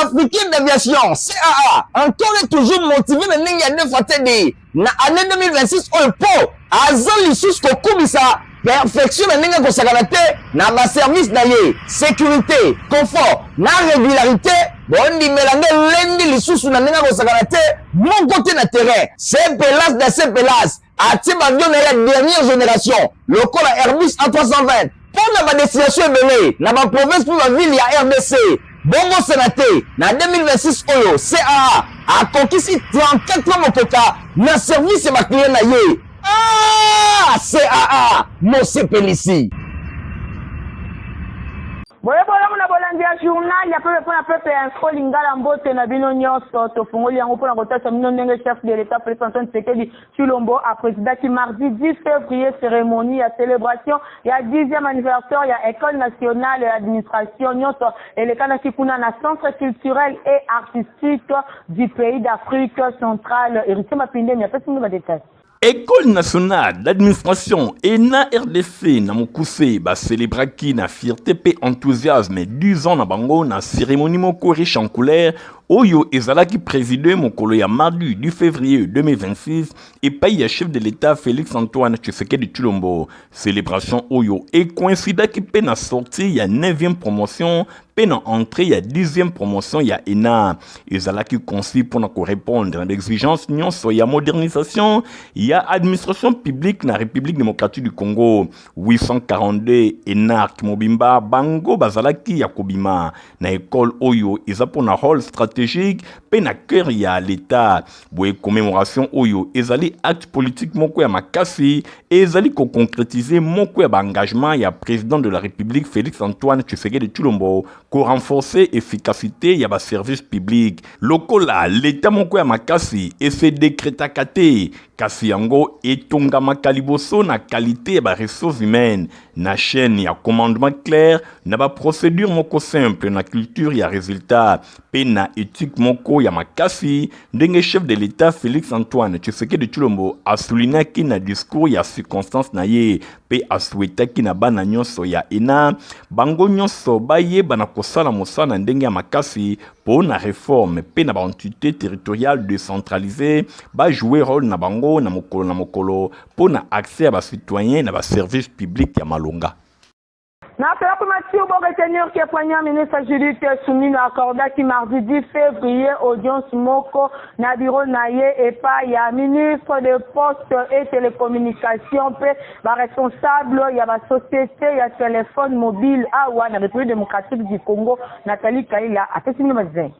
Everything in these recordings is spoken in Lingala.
africaine d'aviation, CAA, encore et toujours motivé de Nenga de Fatedi. Na année 2026, on peut, Azan Lissous Kokubisa, perfection de Nenga Kosakanate, na ba service d'ailleurs, sécurité, confort, na régularité, bon, di melande lendi Lissous na Nenga Kosakanate, mon côté na terrain, c'est Pelas de ces Pelas, à Tibavion de la dernière génération, le col Airbus A320, pour la destination est dans la province pour la ville, il y a RDC. Bongo Sénaté, en 2026, Oyo, CAA, a conquis 34 ans au Coca, dans le service de ma cliente. Ah, CAA, mon CPLC. Boye bola muna bolandia journal ya pepe pona pepe info lingala mbote na bino nyonso tofungoli yango pona kotasa mino ndenge chef de l'état président Tshisekedi Tshilombo a président qui mardi 10 février cérémonie ya célébration ya 10e anniversaire ya école nationale d'administration nyonso elekana kikuna na centre culturel et artistique du pays d'Afrique centrale héritier mapinde mi apesi mino ba détails. École nationale d'administration ENA RDC na mokuse ba célébraki na fierté pe enthousiasme 10 ans na bango na cérémonie moko riche en couleurs Oyo ezalaki président mokolo ya mardi 10 février 2026 et paye chef de l'État Félix Antoine Tshisekedi Tshilombo. Célébration Oyo et coïncidaki pe na sortie ya 9e promotion pe na entrée ya 10e promotion ya ENA. Ezalaki conçu pour répondre à l'exigence nyonso ya modernisation ya administration publique na République démocratique du Congo. 842 ENA Mobimba bango bazalaki ya kobima na école Oyo ezapona rôle stratégique pe na cœur ya l'État. Boye commémoration Oyo ezali acte politique moko ya makasi ezali ko concrétiser moko ya engagement ya président de la République Félix Antoine Tshisekedi Tshilombo ko renforcer efficacité ya ba service public. Lokola l'État moko ya makasi et se décréta kate kasi yango etonga makaliboso na qualité ya ba ressources humaines na chaîne ya commandement clair na ba procédure moko simple na culture ya résultat pe na éthique moko ya makasi ndenge chef de l'État Félix Antoine Tshisekedi Tshilombo a souligné ki na discours ya circonstance na ye pe a souhaité ki na bana nyonso ya ENA bango nyonso baye bana kosala mosala ndenge ya makasi pour na réforme pe na ba entité territoriale décentralisée ba jouer rôle na bango na mokolo pour na accès à ba citoyens na ba service public ya malonga. Na pela kumati ubo retenir que premier ministre Judith Suminwa accordaki mardi 10 février audience moko na bureau naye et pas ya ministre de poste et télécommunications pe ba responsable ya ba société ya téléphone mobile awa na République démocratique du Congo Nathalie Kaila atesini mazin.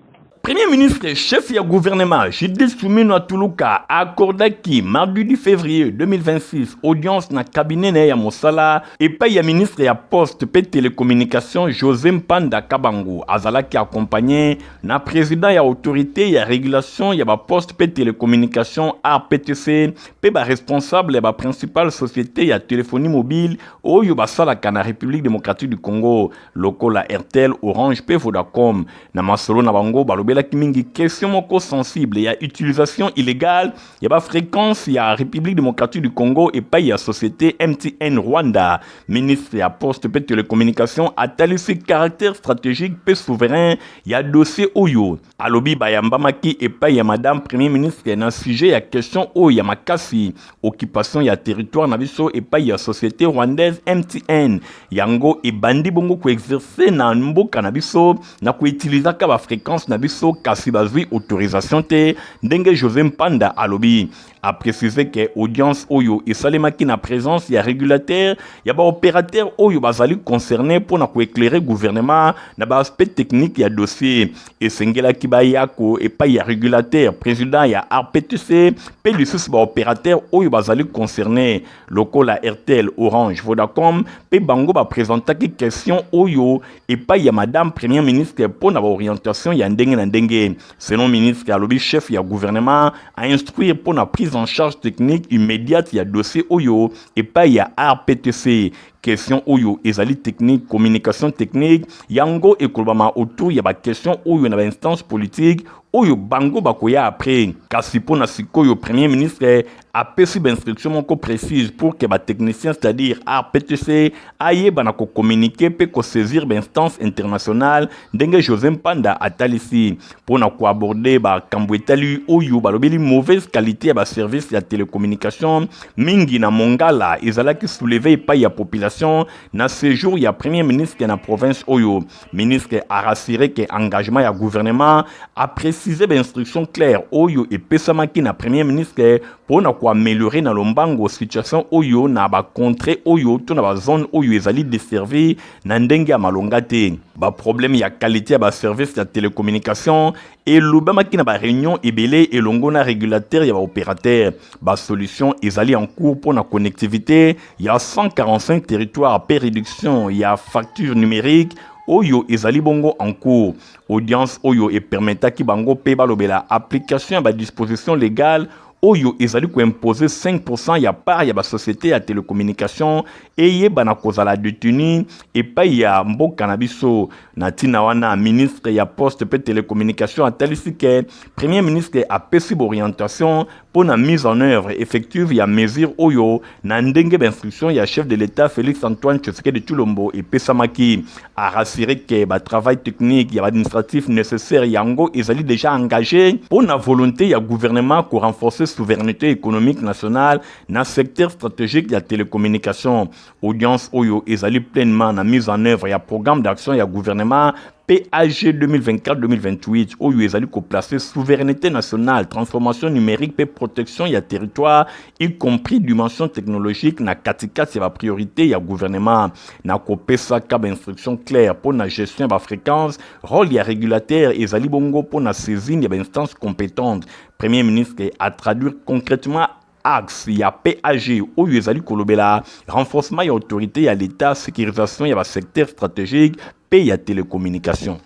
Premier ministre chef ya gouvernement Judith Suminwa Tuluka accordaki mardi 10 février 2026 audience na cabinet na ya Mosala et pas ya ministre ya poste pe télécommunication José Mpanda Kabangu azalaki accompagné na président ya autorité ya régulation ya ba poste pe télécommunication RPTC pe ba responsable ya ba principale société ya téléphonie mobile oyo basalaka na République démocratique du Congo lokola Airtel Orange pe Vodacom na masolo na bango la mingi question moko sensible ya utilisation illégale ya ba fréquence ya République démocratique du Congo et pas ya société MTN Rwanda. Ministre ya poste pe télécommunication a talissé caractère stratégique pe souverain ya dossier Oyo. Alobi bayamba maki et pas ya madame premier ministre na sujet ya question Oyo ya makasi occupation ya territoire na biso et pas ya société rwandaise MTN yango e bandi bongo ko exercer na mboka na biso na ko utiliser ka ba fréquence na biso kasi bazui autorisation te ndenge José Mpanda alobi a précisé que audience Oyo et salemaki na présence ya régulateur ya ba opérateur Oyo bazali concerné pour na ko éclairer gouvernement na ba aspect technique ya dossier et sengela kibayako et pas ya régulateur président ya RPTC pe lusus ba opérateur Oyo bazali concerné lokola Airtel Orange Vodacom pe bango ba présentaki question Oyo et pas ya madame premier ministre pour na ba orientation ya ndenge na ndenge. Selon ministre alobi chef ya gouvernement a instruire pour la prise en charge technique immédiate ya dossier Oyo et pas ya RPTC question oyo ezali technique communication technique yango ekolobama autour ya ba question oyo na ba instance politique oyo bango bakoya après kasi pona sikoyo premier ministre apesi ba instruction moko précise pour que ba technicien c'est-à-dire RPTC aye bana ko communiquer pe ko saisir ba instance internationale ndenge José Mpanda atalisi pona ko aborder ba kambwetali oyo balobeli mauvaise qualité ya ba service ya télécommunication mingi na Mongala ezalaki soulever pa ya population na séjour ya premier ministre na province oyo ministre a rassuré que engagement ya gouvernement a précisé ba instruction claire oyo epesamaki na premier ministre pona ko améliorer na lombango situation oyo na ba contrée oyo to na ba zone oyo ezali desservi na ndenge ya malonga te ba problème ya qualité ya ba service ya télécommunication et lobamaki na ba réunion ebele elongo na régulateur ya ba opérateur ba solution ezali en cours pour la connectivité il y a 145 territoires per réduction il y a facture numérique oyo ezali bongo en cours audience oyo et permetaki bango pe balobela application ba disposition légale oyo ezali ko imposer 5% ya part ya ba société ya télécommunication et bana kozala détenu et pa ya mboka na biso na tina wana ministre ya poste pe télécommunication atalisi ke premier ministre a pesi orientation pour la mise en œuvre effective ya mesure oyo na ndenge d'instruction ya chef de l'état Félix Antoine Tshisekedi Tshilombo et pesamaki a rassuré que ba travail technique ya administratif nécessaire yango ezali déjà engagé pour la volonté ya gouvernement pour renforcer souveraineté économique nationale dans secteur stratégique de la télécommunication audience oyo ezali pleinement na mise en œuvre ya programme d'action ya gouvernement PAG 2024-2028 oyo ezali ko placer souveraineté nationale transformation numérique et protection ya territoire y compris dimension technologique na katikati ya priorité ya gouvernement na ko pesa ka instruction claire pour la gestion ba fréquence rôle ya régulateur ezali bongo pour la saisine ya instance compétente premier ministre a traduire concrètement axe ya PAG oyo ezali kolobela renforcement ya autorité ya l'état sécurisation ya ba secteur stratégique pe ya télécommunication.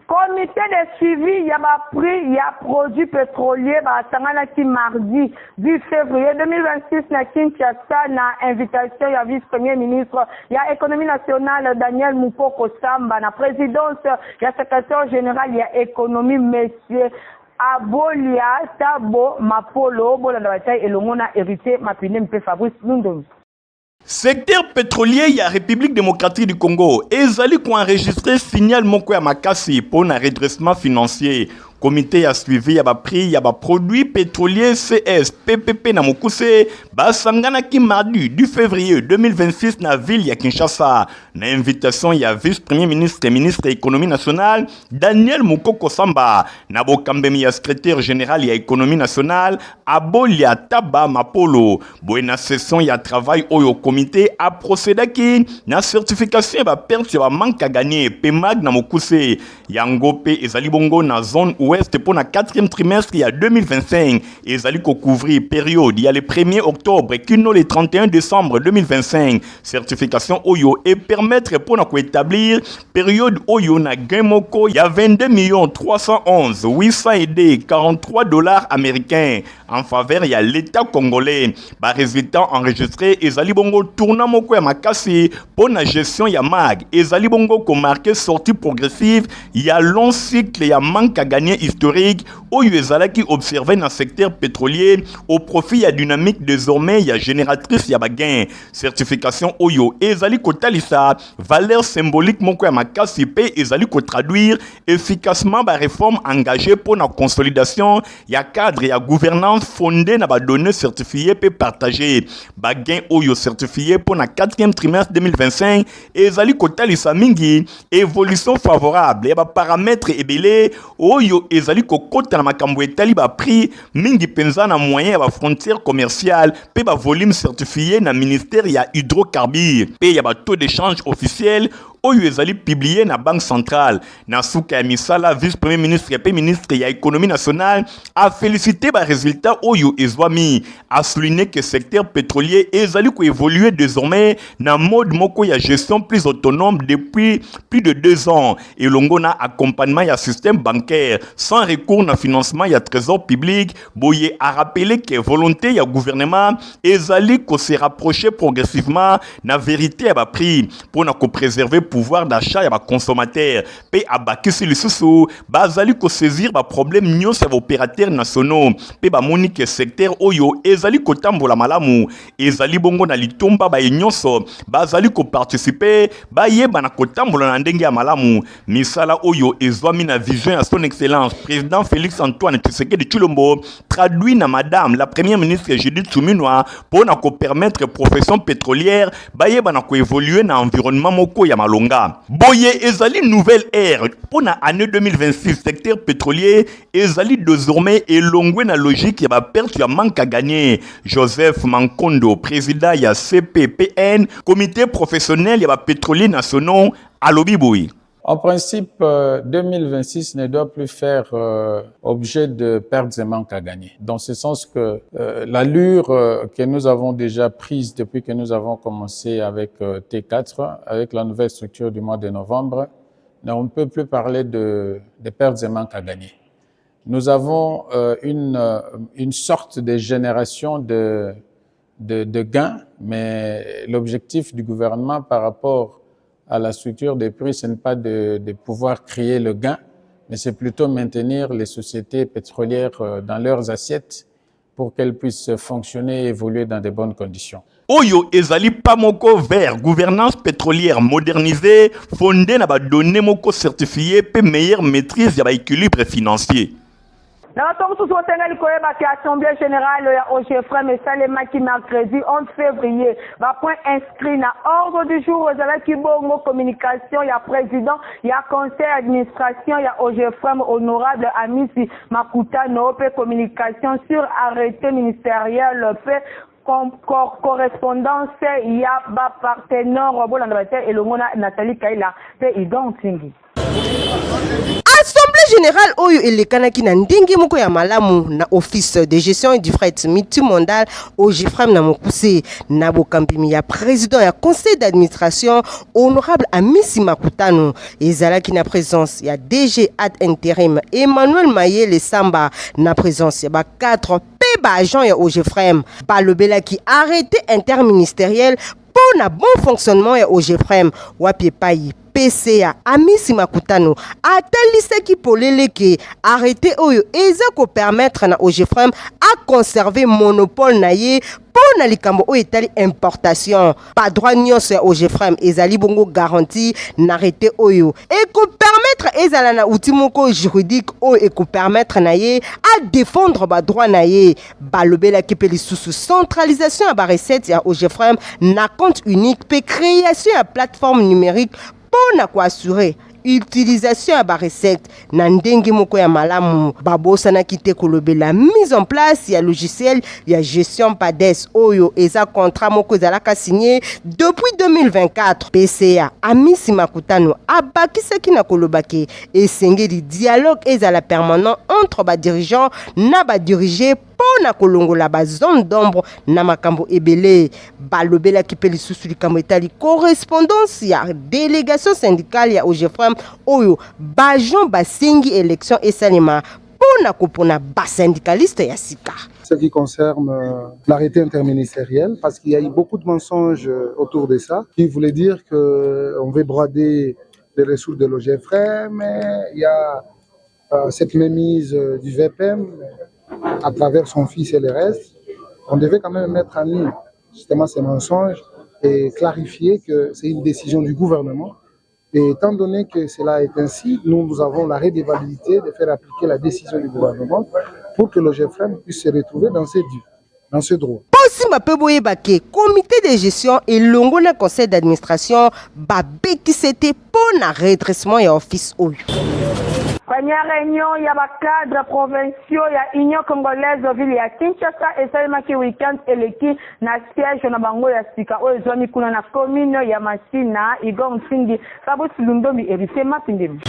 Comité de suivi, il y a prix, il y a produits pétroliers, qui mardi 10 février 2026, na Kinshasa, na invitation, il y a vice-premier ministre, il y a économie nationale, Daniel Mupoko Samba, na présidence, il y a secrétaire général, il y a économie, monsieur Abolia, Tabo, Mapolo, Bolandawata, et le monde a hérité, Mapine, Mpe Fabrice Lundomi. Secteur pétrolier ya République démocratique du Congo ezali ko enregistrer signal moko ya makasi pour un redressement financier. Comité a suivi ya ba prix ya ba produits pétroliers CS PPP na Mokuse basangana ki mardi du février 2026 na ville ya Kinshasa na invitation ya vice-premier ministre et ministre économie nationale Daniel Mukoko Samba na bokambemi ya secrétaire général ya économie nationale Abolia Taba Mapolo buena session ya travail oyo comité a procédé na certification ba perte ya manque à gagner PMAG na Mokuse yango pe ezali bongo na zone ouest pour le 4e trimestre il y a 2025 et ezali ko couvrir période il y a le 1er octobre kino le 31 décembre 2025 certification oyo et permettre pour na ko établir période oyo na gain moko il y a 22 311 800 43 dollars américains en faveur il y a l'état congolais ba résultat enregistré ezali bongo tournant moko ya makasi pour la gestion ya mag ezali bongo ko marqué sortie progressive il y a long cycle il y a manque à gagner historique oyo ezalaki observé dans le secteur pétrolier au profit ya dynamique désormais ya génératrice ya gain certification oyo ezali ko talisa valeur symbolique moko ya makasi pe ezali ko traduire efficacement ba réforme engagée pour la consolidation ya cadre ya gouvernance fondée na ba données certifiées pe partagées ba gain oyo certifié pour la 4e trimestre 2025 ezali ko talisa mingi évolution favorable ya ba paramètres ebele oyo ezali ko kota na makambo etali ba prix mingi penza na moyen ya ba frontière commerciale pe ba volume certifié na ministère ya hydrocarbures pe ya ba taux d'échange officiel oyo ezali publié na banque centrale na suka ya misala vice-premier ministre et ministre ya économie nationale a félicité ba résultat oyo ezwami a souligné que secteur pétrolier ezali ko évoluer désormais na mode moko ya gestion plus autonome depuis plus de 2 ans et longo na accompagnement ya système bancaire sans recours na financement ya trésor public. Boye a rappelé que volonté ya gouvernement ezali ko se rapprocher progressivement na vérité ya ba prix pour na ko préserver pouvoir d'achat ya ba consommateur pe abakisi lisusu bazali ko saisir ba problème nyonso ya opérateurs nationaux pe ba monique secteur oyo ezali ko tambola malamu ezali bongo na litomba ba nyonso bazali ko participer ba yeba na ko tambola na ndenge ya malamu misala oyo ezwami na vision ya son excellence président Félix Antoine Tshisekedi Tshilombo traduit na madame la première ministre Judith Suminwa pour na ko permettre profession pétrolière ba yeba na ko évoluer na environnement moko ya malonga boye ezali nouvelle ère pour na année 2026 secteur pétrolier ezali désormais elongwe na logique ya ba perte ya manque à gagner. Joseph Mankondo président ya CPPN comité professionnel ya ba pétrolier nationaux à Lobiboui. En principe, 2026 ne doit plus faire objet de pertes et manques à gagner. Dans ce sens que l'allure que nous avons déjà prise depuis que nous avons commencé avec T4, avec la nouvelle structure du mois de novembre, on ne peut plus parler de pertes et manques à gagner. Nous avons une sorte de génération de gains, mais l'objectif du gouvernement par rapport à la structure des prix, ce n'est pas de pouvoir créer le gain, mais c'est plutôt maintenir les sociétés pétrolières dans leurs assiettes pour qu'elles puissent fonctionner et évoluer dans de bonnes conditions. Oyo ezali pamoko vers gouvernance pétrolière modernisée, fondée na ba données moko certifiées pe meilleure maîtrise ya ba équilibre financier. Na bato mosusu otengeli koyeba ke assemblée générale ya OGFREM esalemaki mercredi 11 février bapoint inscrit na ordre du jour ezalaki bongo communication ya président ya conseil administration ya OGFREM honorable Amisi Makutano pe communication sur arrêté ministériel pe correspondance ya ba partenaire bolanda bate elongona Nathalie Kaila pe Igantingi. Assemblée générale oyo elekanaki na ndenge moko ya malamu na office de gestion du fret multimodal OGFREM na mokuse na bokambimi ya président ya conseil d'administration honorable Amisi Makutano ezalaki na présence ya DG ad intérim Emmanuel Mayele Samba na présence ya ba 4 agent ya OGFREM balobelaki arrêté interministériel pour na bon fonctionnement ya OGFREM wapi epai PCA Amisi Makutano atalisaki poleleke arrêté oyo eza ko permettre na OGFREM à conserver monopole na ye pour na likambo oyo etali importation pas droit nyonso ya OGFREM ezali bongo garantie na arrêté oyo et ko permettre ezala na outil moko juridique oyo et ko permettre na ye à défendre ba droit na ye balobelaki pe lisusu centralisation ya ba recette ya OGFREM na compte unique pe création ya plateforme numérique pour na ko assurer utilisation ya ba recette na ndenge moko ya malamu babosa na kite kolobela mise en place ya logiciel ya gestion PADES oyo eza contrat moko ezalaka signé depuis 2024 PCA Amisi Makutano abakisaki na kolobaki esengeli dialogue ezala permanent entre ba dirigeants na ba diriger na kolongola ba zone d'ombre na makambo ebele balobelaki pe lisusu likambo etali correspondance ya délégation syndicale ya OGFREM oyo bajon basengi élection esalema pona kopona ba syndicaliste ya sika. Ce qui concerne l'arrêté interministériel, parce qu'il y a eu beaucoup de mensonges autour de ça, qui voulait dire qu'on veut brader les ressources de l'OGFREM, mais il y a cette mémise du VPM à travers son fils et le reste. On devait quand même mettre en ligne justement ces mensonges et clarifier que c'est une décision du gouvernement. Et étant donné que cela est ainsi, nous avons la redevabilité de faire appliquer la décision du gouvernement pour que l'OGFREM puisse se retrouver dans ce droit. Simba Peboye Bake, comité de gestion et longo na conseil d'administration babeki c'était pour na redressement et office oyo. Première réunion, il y a des cadres provinciaux, il y a Union congolaise de ville, il y a Kinshasa et Salimaki week-end et l'équipe na siège na bango ya sika o ezwami kuna na commune ya Masina Igong Singi Sabo Silundomi et Risema Pindemi.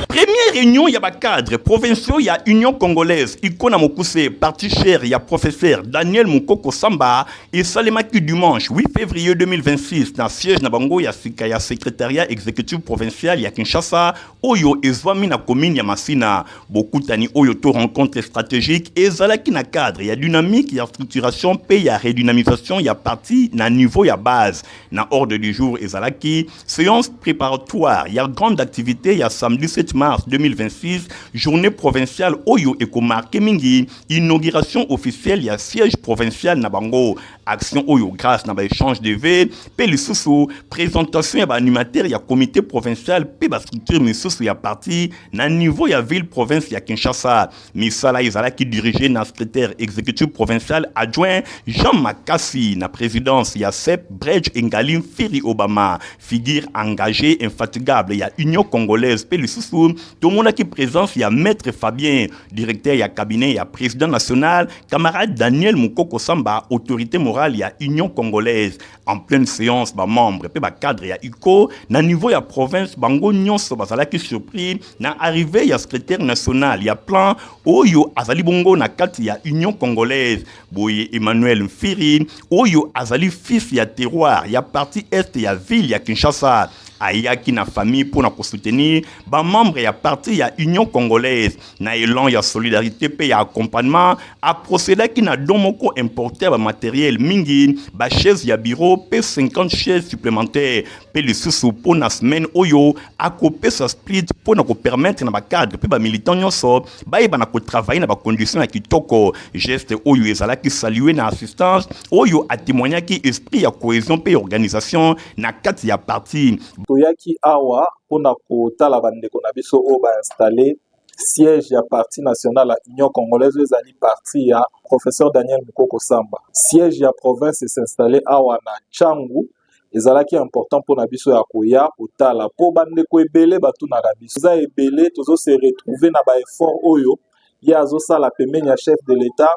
Première réunion, il y a des cadres provinciaux, il y a Union congolaise, Ikona Mokuse, parti cher, il y a professeur Daniel Mukoko Samba et Salimaki dimanche 8 février 2026 dans siège na bango ya sika ya secrétariat exécutif provincial ya Kinshasa oyo ezwami na commune ya Masina. Beaucoup tani oyoto rencontre stratégique et zalaki na cadre, il y a dynamique, il y a structuration, il y a redynamisation, il y a parti na niveau, il y a base. Na ordre du jour et zalaki, séance préparatoire, il y a grande activité, il y a samedi 7 mars 2026, journée provinciale Oyo Eko marqué mingi, inauguration officielle, il y a siège provincial na bango, action Oyo grâce na ba échange de V, Pelisusu, présentation, il y a animateur, il y a comité provincial, puis la structure Misusu, il y a parti, na niveau, il y a ville, province, il y a Kinshasa. Misala Izala qui dirigeait na secrétaire exécutif provincial adjoint, Jean Makassi, na présidence, il y a Sep, Bredge, Ngalim, Firi Obama, figure engagée, infatigable, il y a Union Congolaise, Pelisusu, tout le monde qui présence, il y a Maître Fabien, directeur, il y a cabinet, il y a président national, camarade Daniel Moukoko Samba, autorité morale, il y a Union Congolaise, en pleine séance, membre, puis cadre, il y a UCO, na niveau, il y a province, bango nyonso, bazala qui surpris, na arrivé, il y a secrétaire national, il y a plan, Oyo Azali Bongo, na kati, il y a Union Congolaise, Boye Emmanuel Mfiri, Oyo Azali fils, il y a terroir, il y a parti est, il y a ville, il y a Kinshasa. Ayaki na famille pour nous soutenir, ba membre ya parti ya Union Congolaise, na élan ya solidarité pe ya accompagnement, a procédé qui na domoko importer ba matériel mingi, ba chaise ya bureau pe 50 chaises supplémentaires, pe le sous pour na semaine oyo, a copé sa split pour nous permettre na ba cadre pe ba militant nyonso, ba na ko travailler na ba conditions ya kitoko, geste oyo ezala ki saluer na assistance, oyo a témoigner ki esprit ya cohésion pe organisation na kati ya parti. Toyaki awa pona kotala bandeko na biso o ba installer siège ya parti national à Union Congolaise ezali parti ya professeur Daniel Moukoko Samba. Siège ya province s'installer awa na Tchangu ezalaki important pona biso ya koya kotala po bandeko ebele batu na biso. Za ebele tozo se retrouver na ba effort oyo ya zo sala pembeni ya chef de l'État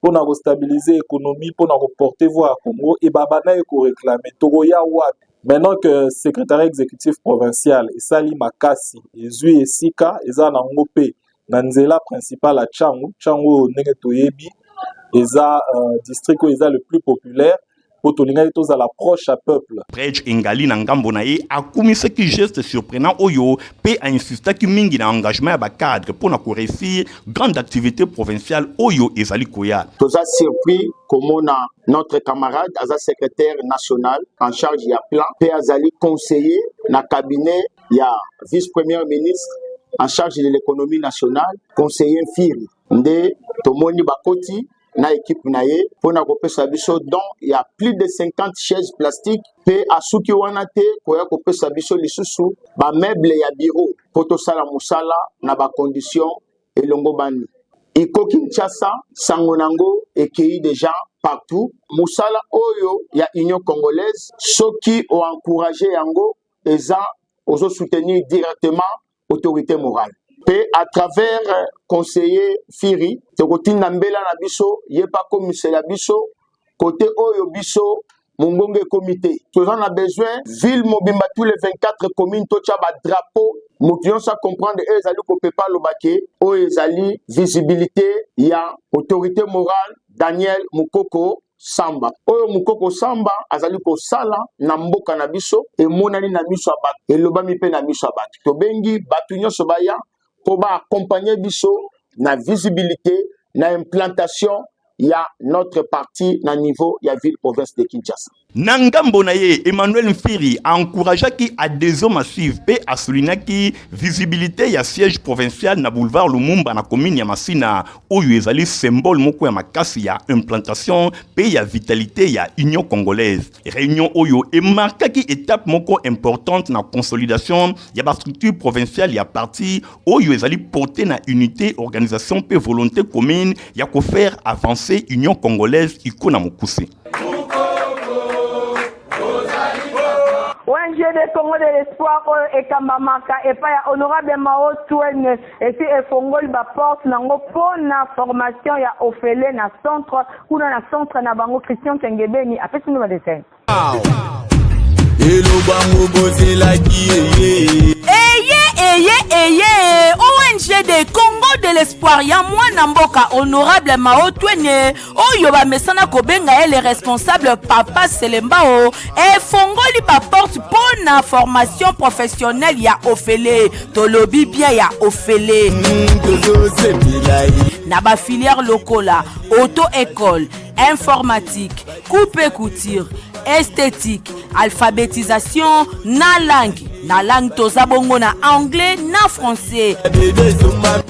pona ko stabiliser économie pona ko porter voix à Congo et babana ko réclamer togoya wapi. Maintenant que secrétaire exécutif provincial Sali Makassi ezui esika eza na ngope na nzela principale à Tchangu ndenge toyebi eza district où eza le plus populaire pour tolinga toza l'approche à peuple. Bredge Ngali na ngambo na ye akumise ki geste surprenant oyo pe a insista ki mingi na engagement ya ba cadre pour na ko réussir grande activité provinciale oyo ezali koya. Toza surpris comment notre camarade Aza secrétaire national en charge ya plan pe azali conseiller na cabinet ya vice-premier ministre en charge de l'économie nationale conseiller Firi nde tomoni bakoti na équipe na ye pona kopesa biso donc il y a plus de 50 chaises plastiques pe asuki wana te koya kopesa biso lisusu ba meuble ya bureau poto sala musala na ba condition elongo bani iko Kinshasa sangonango ekei déjà partout musala oyo ya Union Congolaise soki o encourager yango eza ozo soutenir directement autorité morale. Et à travers conseiller Firi, Tekotin Nambela na biso, yepa commissaire la biso, côté Oyo biso, Mungonge comité. Nous en a besoin, ville Mobimba tous les 24 communes, tocha ba drapeau, nous devons ça comprendre, ezali ko pepa lobake, o ezali visibilité, il y a autorité morale, Daniel Moukoko Samba. Oyo Moukoko Samba, azali ko sala, na mboka na biso, et monani na miso abat, et lobami pe na miso abat. Tobengi, batunyo sobaya, pour accompagner biso na visibilité, na implantation, il y a notre parti na niveau, il y a ville province de Kinshasa. Nangambo na ye, Emmanuel Mfiri a encouragé qui adhésion massive pe a souligné qui visibilité ya siège provincial na boulevard Lumumba na commune ya Masina oyo ezali symbole moko ya makasi ya implantation pe ya vitalité ya Union Congolaise. Réunion oyo e marqué qui étape moko importante na consolidation ya ba structure provinciale ya parti oyo ezali porter na unité organisation pe volonté commune ya ko faire avancer Union Congolaise iko na mokuse. ONG de Congo de l'espoir et Kambamaka et pas honorable Mao Touene et si efongoli ba porte nango pona formation ya ofele na centre kuna na centre na bango Christian Kengebeni apesi no ba dessin. Elo bango bozela ki eye. Eye ONG ONG de Congo de l'espoir ya mwana mboka honorable Mao Twene oyo bamesana kobenga les responsables Papa Selembao et fongoli ba porte pour na formation professionnelle ya ofele tolobi bien ya ofele na ba filière lokola auto-école, informatique, coupe et couture, esthétique, alphabétisation, na langue toza bongo na anglais, na français.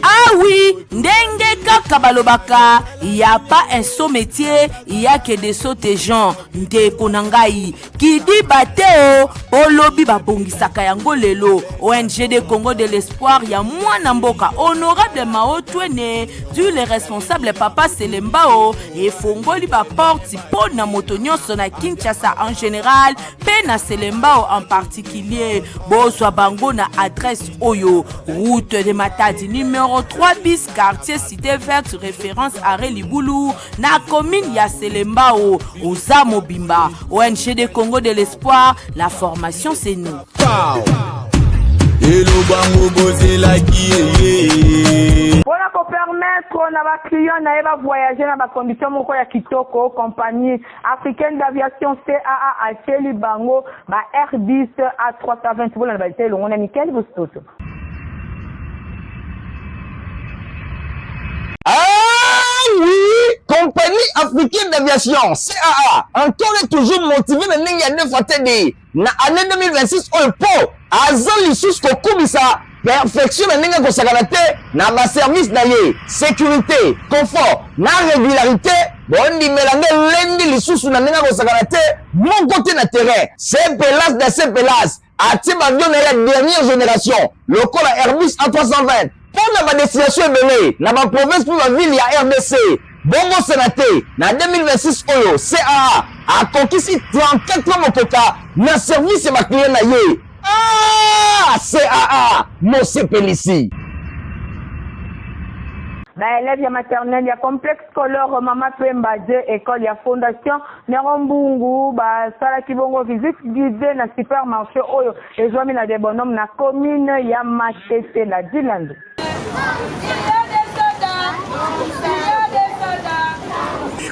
Ah oui, ndenge kaka balobaka, y a pas un saut métier, y a que des sauts gens. Nde konangai, qui dit bateo, olobi babongisaka yango lelo. ONG de Congo de l'espoir, y a mwana mboka honorable Mao Twene, du les responsables Papa Selembao et fongoli ba porte pour na motonyo sona Kinshasa en général, pe na Selembao en particulier. Bozwa bango na adresse Oyo, route de Matadi numéro 3 bis, quartier Cité Verte, référence à Liboulou, na commune ya Selembao, Oza Mobimba. ONG de Congo de l'espoir, la formation c'est nous. Voilà pour permettre na ba client na eba voyager na ba condition moko ya kitoko compagnie africaine d'aviation CAA Acheli Bango ba Airbus A320 pour la balité longo na Michael Bostoto. Ah oui, compagnie africaine d'aviation CAA encore et toujours motivé na ndenge ya nefatedi na année 2026 oyo po azali lisusu kokumisa perfection na ndenge kosakana te na ba service na ye sécurité confort na régularité bondimelange lendi lisusu na ndenge kosakana te moko te na terrain c'est pelas de ces pelas atie bavion na la dernière génération lokola Airbus A320 pour na destination ebele na ba province pour la ville ya RDC bongo sénaté na 2026 oyo CAA a conquis 34 motoka na service ya client na ye. Ah, CAA Mose Pelisi. Ba élève ya maternelle ya complexe scolaire Mama Pemba 2 école ya fondation Nerombungu ba sala kibongo visite guidée na supermarché oyo ezwami na de bonhomme na commune ya Matete na Dilando.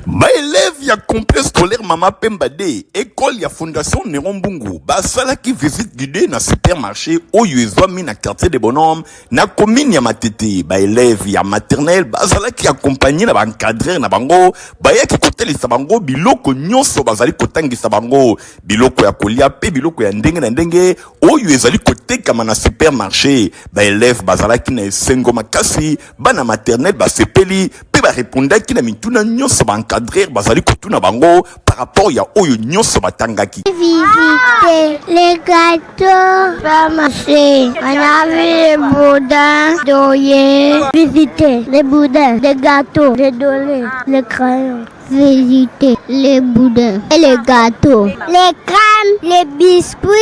Ba élève ya complexe scolaire Mama Pemba D, école ya fondation Nerombungu, ba sala ki visite guidée na supermarché oyo ezwami na quartier de bonhomme na commune ya Matete. Ba élève ya maternelle ba sala ki accompagné na ba encadreur na bango, ba ya ki kotelisa bango biloko nyonso bazali kotangisa bango, biloko ya kolia pe biloko ya ndenge na ndenge oyo ezali kotekama na supermarché. Ba élève ba sala ki na esengo makasi, ba na maternelle ba sepeli pe ba répondaki na mituna nyonso ba encadreur bazali kotuna bango par rapport ya oyo nyonso batangaki. Visiter les gâteaux, ramasser, on a vu les boudins d'oyer. Visiter les boudins, les gâteaux, les dolés, les crayons. Visiter les boudins et les gâteaux, les crèmes, les biscuits,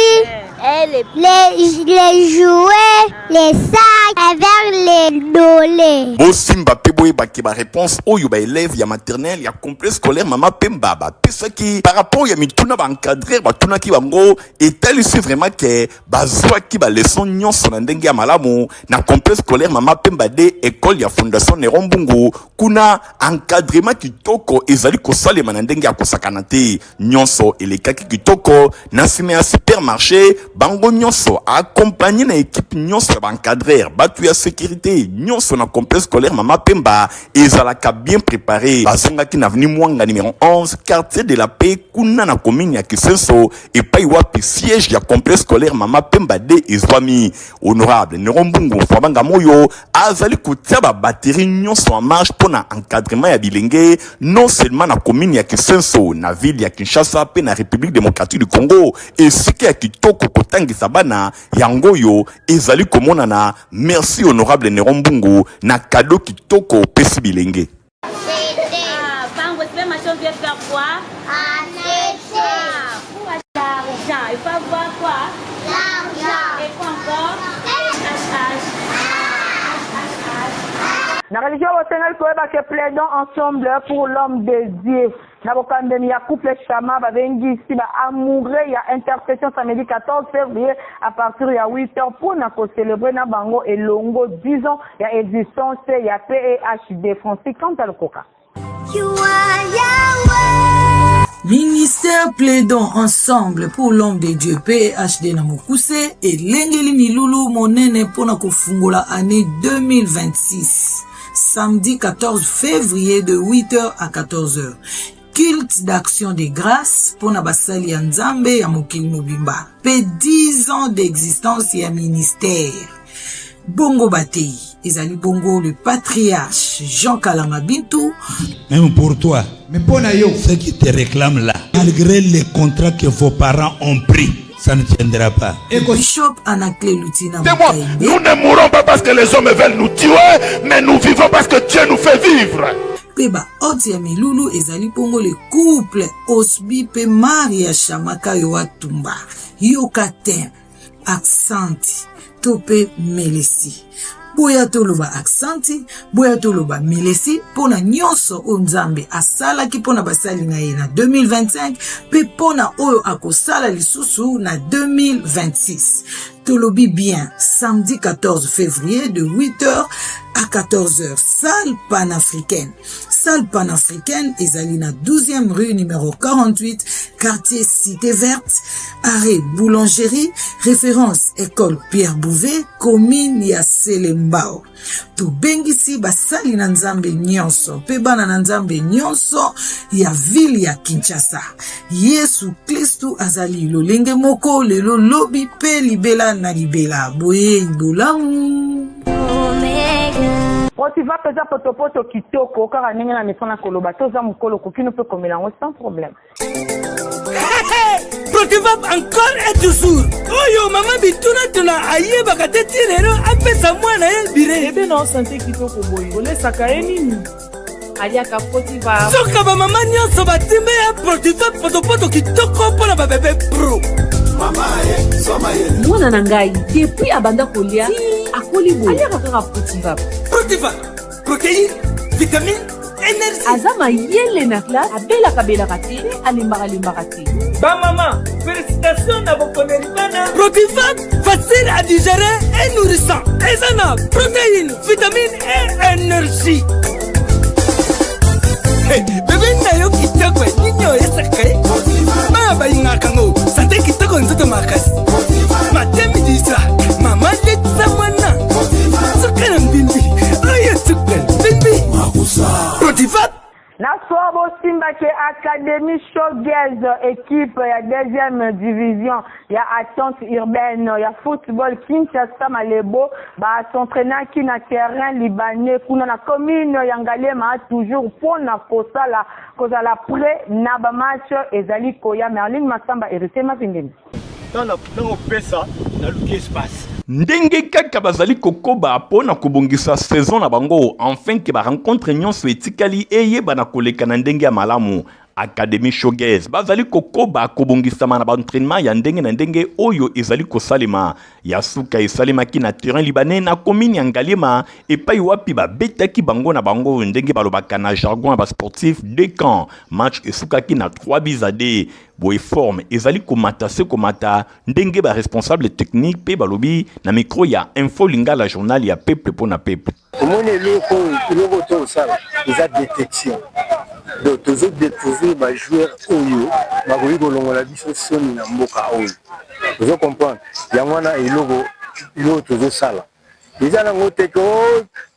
les jouets, les sacs avec les dolés. Bosimba peboye baki ba réponse oyo ba élève ya maternelle ya complexe scolaire Mama Pemba ba pesaki par rapport ya mituna ba encadrer ba tunaki bango etalisi vraiment que bazwa ki ba leçon nyonso na ndenge ya malamu na complexe scolaire Mama Pemba D école ya fondation Nerombungu kuna encadrement kitoko ezali kosalema na ndenge ya kosakana te nyonso elekaki kitoko na sima ya supermarché bango nyonso accompagné na équipe nyonso ba encadrer batu ya sécurité nyonso na complexe scolaire Mama Pemba ezalaka bien préparé bazongaki na avenue Mwanga numéro 11 quartier de la paix kuna na commune ya Kisenso et pai wapi siège ya complexe scolaire Mama Pemba D ezwami honorable Nerombungu Fabanga Moyo azali kotia ba batterie nyonso en marche pona encadrement ya bilenge non seulement na commune ya Kisenso na ville ya Kinshasa pe na République démocratique du Congo et sike ya kitoko kotangisa bana yangoyo ezali komonana. Merci honorable Nerombungu na cadeau kitoko pesi bilenge. Bango, tu veux faire quoi? L'argent. Il faut avoir quoi? L'argent. Et quoi encore? La religion au Sénégal que plaidons ensemble pour l'homme de Dieu. na bokambemi ya couple Chama babengi ici ba amoureux ya intercession samedi 14 février à partir ya 8h pour na ko célébrer na bango elongo 10 ans ya existence ya PEHD Francis Kantalukoka. Ministère plaidant ensemble pour l'homme de Dieu PHD Namokuse et Lengeli Milulu Monene pona kofungola année 2026 samedi 14 février de 8h à 14h. Culte d'action de grâce pour Nabasali ya Nzambe ya Mokili Mobimba. Pe 10 ans d'existence ya ministère. Bongo Batei, Ezali Bongo, le patriarche Jean Kalama Bintou. Même pour toi, mais pour Nayo, ceux qui te réclament là, malgré les contrats que vos parents ont pris, ça ne tiendra pas. Bishop Anakle Lutina. Nous ne mourrons pas parce que les hommes veulent nous tuer, mais nous vivons parce que Dieu nous fait vivre. Peba Otiami Lulu Ezali Bongo, le couple Osbi Pe Maria Shamaka Yoatumba. Yokatem, Aksanti. Tope Melesi. Boya toloba aksanti, boya toloba Melesi, pona nyonso Nzambe asala ki pona basali na ye na 2025, pe pona oyo akosala lisusu na 2026. Tolobi bien, samedi 14 février de 8h à 14h, salle panafricaine. Salle panafricaine, ezali na 12e rue numéro 48, quartier Cité Verte, arrêt Boulangerie, référence école Pierre Bouvet, commune ya Selembao. To bengisi basali na Nzambe nyonso, pe bana na Nzambe nyonso ya ville ya Kinshasa. Yesu Kristu azali lolenge moko lelo lobi pe libela na libela. Boye ibolamu. Protiva pesa potopoto kitoko kaka ndenge na misana koloba toza mukolo kokino pe komelango sans problème. Protiva encore et toujours. Oyo mama bituna tuna aye bakateti lero apesa mwana ye bire. Ebe na santé kitoko boyo. Olesaka ye nini? Aliaka Protiva. Soka ba mama nyonso batimbe ya Protiva potopoto kitoko pona ba bébé pro. Mama ye, soma ye. Mwana na ngai depuis abanda kolia. Akoli boy. Aliaka kaka Protiva. Protiva. Protéine, vitamine, énergie. Azama yele na classe abela kabela kati alimbaka kati. Ba maman, félicitations à vos connaissances. Protiva, facile à digérer et nourrissant. Ezana, protéines, vitamines et énergie. Hey, bébé nayo kitoko ninyo esakai. Ba ba ingakango, santé kitoko nzoto makasi. Matemi disa, mama letsa mwana. Sukana mbimbi. Oye sukana mbimbi. Protiva. Na sobo simba ke Académie Showgirls équipe ya 2e division ya attente urbaine ya football Kinshasa Malebo ba s'entraîner ki na terrain libanais kuna na commune ya Ngalema toujours pour na kosala kozala prêt na ba match ezali koya Merlin Masamba hérité mapingeni. Dans la pesa na luki espace. Ndenge kaka bazali kokoba pona kobongisa saison na bango enfin ke ba rencontre nyonso etikali eyeba na koleka na ndenge ya malamu. Académie Showgirls bazali kokoba kobongisama na ba entraînement ya ndenge na ndenge oyo ezali kosalema ya suka esalemaki na terrain libanais na commune ya Ngalema epai wapi babetaki bango na bango ndenge balobaka na jargon ba sportif de camp match esukaki na 3-2 boye forme ezali komata se komata ndenge ba responsable technique pe balobi na micro ya Info Lingala journal ya peuple pona peuple. Omone loko to sala eza détection. Donc toujours découvrir ba joueur oyo ba ko longola biso soni na mboka oyo. Vous comprenez? Yango na iloko toujours sala. Déjà na ngote ko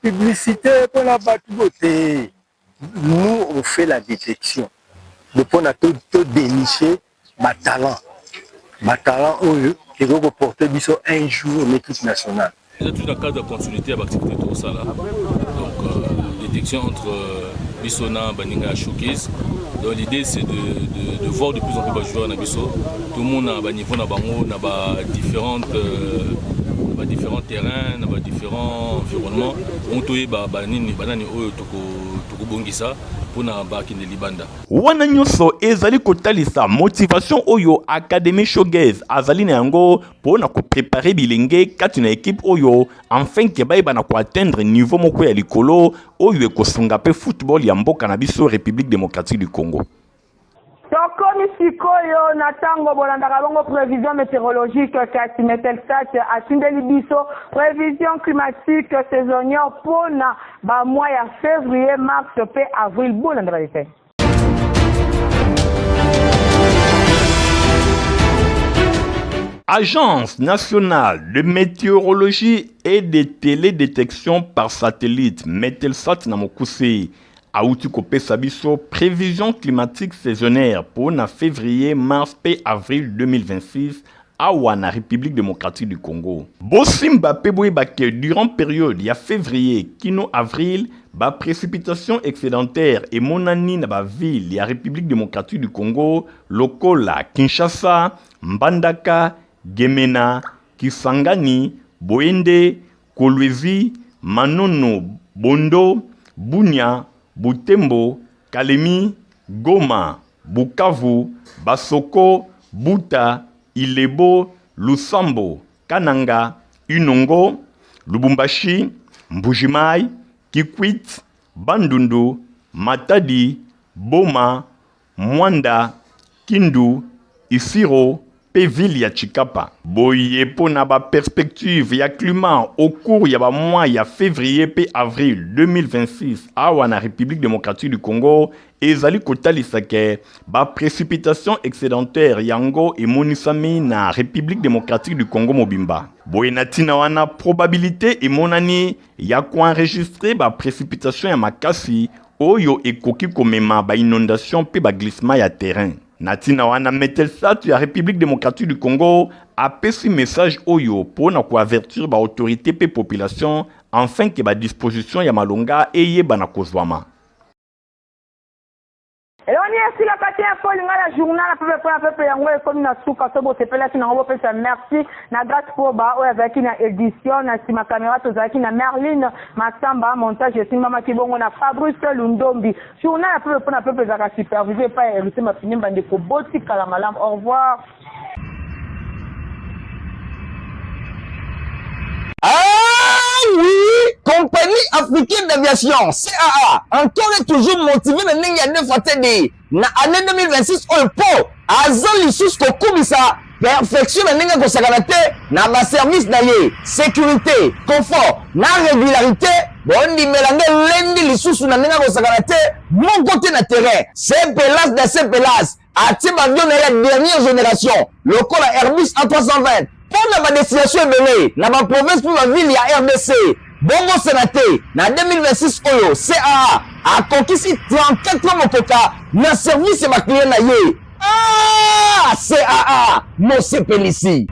publicité pour la batuboté. Nous on fait la détection. Depuis on a tout déniché ba talent oyo qui va porter biso un jour en équipe nationale. C'est tout dans le cadre de continuité à l'activité de Sala. Donc, détection entre Bissona, Baninga et Showcase. Donc, l'idée, c'est de voir de plus en plus de joueurs dans Bisso. Tout le monde a un niveau, a différents terrains, différents environnements. On toye banani oyo toko bongisa pona bakinde libanda. Wana nyonso ezali kotalisa motivation oyo Académie Showgirls azali na yango pona ko préparer bilenge kati na équipe oyo enfin ke ba na ko atteindre niveau moko ya likolo oyo ekosunga pe football ya mboka na biso République démocratique du Congo. tokomi sikoyo na tango bolandaka bongo prévision météorologique kasi Metelsat atindeli biso prévision climatique saisonnière mpona bamois ya février mars pe avril bolandaka lite. Agence nationale de météorologie et de télédétection par satellite Metelsat na mokuse auti kopesa biso prévision climatique saisonnière pour na février, mars et avril 2026 awa na République démocratique du Congo. Bosimba peboye bake durant période ya février kino avril ba précipitation excédentaire et monani na ba ville ya République démocratique du Congo lokola Kinshasa, Mbandaka, Gemena, Kisangani, Boende, Kolwezi, Manono, Bondo, Bunia, Butembo, Kalemi, Goma, Bukavu, Basoko, Buta, Ilebo, Lusambo, Kananga, Unongo, Lubumbashi, Mbujimai, Kikwit, Bandundu, Matadi, Boma, Mwanda, Kindu, Isiro, Ville ya Chikapa. Boye pona ba perspective ya climat au cours ya ba mois ya février pe avril 2026 awa na République démocratique du Congo ezali kotalisa ke ba précipitation excédentaire yango et monisami na République démocratique du Congo mobimba. Boye natina wana probabilité et monani ya ko enregistrer ba précipitation ya makasi oyo ekoki komema ba inondation pe ba glissement ya terrain. Natina wana Metelsat ya République démocratique du Congo a pesi message oyo pour na ko avertir ba autorité pe population afin que ba disposition ya malonga eye bana kozwama. Eloni esila kati ya poli ngala journal a pepe yango ekomi na suka sobo sepelaki na ngo pesa merci na grâce pour ba oyo azaki na édition na sima caméra tozaki na Merline Masamba montage esimba makibongo na Fabrice Lundombi journal a pepe zaka supervisé pa Erité Mapini Bandeko boti kala malam. Au revoir. Oui, compagnie africaine d'aviation, CAA, encore et toujours motivé de n'engager fatigué. Na année 2026, on peut, azali sous kokubisa, perfection de n'engager kosakanate, na ba service d'ailleurs, sécurité, confort, na régularité, bon di mélanger lundi les sous na n'engager kosakanate, mon côté na terrain, c'est pelas de ces pelas, atype avion de la dernière génération, le col Airbus A320. Pour la destination est dans la province pour la ville, il y a RDC. Bongo Sénaté, dans 2026, Oyo, CAA, a conquis 34 mokoka, na service et ma client na ye. Ah, CAA, mon CPLC.